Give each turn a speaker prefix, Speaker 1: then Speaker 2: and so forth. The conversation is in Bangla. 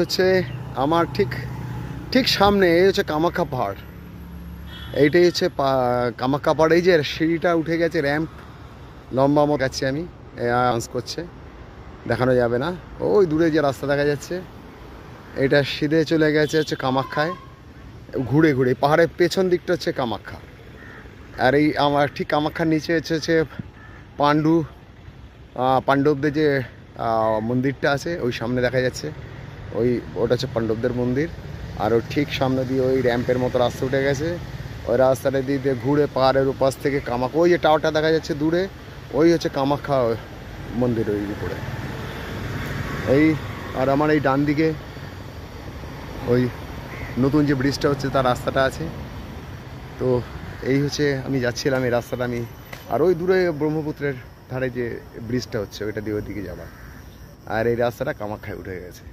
Speaker 1: হচ্ছে আমার ঠিক ঠিক সামনে এই হচ্ছে কামাখ্যা পাহাড়। এইটাই হচ্ছে কামাখ্যা পাহাড়। এই যে সিঁড়িটা উঠে গেছে, র্যাম্প লম্বা মতো যাচ্ছি আমি, ডান্স করছে, দেখানো যাবে না। ওই দূরে যে রাস্তা দেখা যাচ্ছে এটা সিধে চলে গেছে হচ্ছে কামাখ্যায়, ঘুরে ঘুরে পাহাড়ের পেছন দিকটা হচ্ছে কামাখ্যা। আর এই আমার ঠিক কামাখ্যার নিচে হচ্ছে পাণ্ডবদের যে মন্দিরটা আছে ওই সামনে দেখা যাচ্ছে, ওটা হচ্ছে পাণ্ডবদের মন্দির। আর ওর ঠিক সামনে দিয়ে ওই র্যাম্পের মতো রাস্তা উঠে গেছে, ওই রাস্তাটা দিয়ে ঘুরে পাহাড়ের উপাস থেকে কামাখ্যা, ওই যে টাওয়ারটা দেখা যাচ্ছে দূরে, ওই হচ্ছে কামাখ্যা মন্দির ওই উপরে। এই আর আমার এই ডান দিকে ওই নতুন যে ব্রিজটা হচ্ছে তার রাস্তাটা আছে। তো এই হচ্ছে আমি যাচ্ছিলাম এই রাস্তাটা আমি, আর ওই দূরে ব্রহ্মপুত্রের ধারে যে ব্রিজটা হচ্ছে ওইটা দিয়ে ওইদিকে যাবার, আর এই রাস্তাটা কামাখ্যায় উঠে গেছে।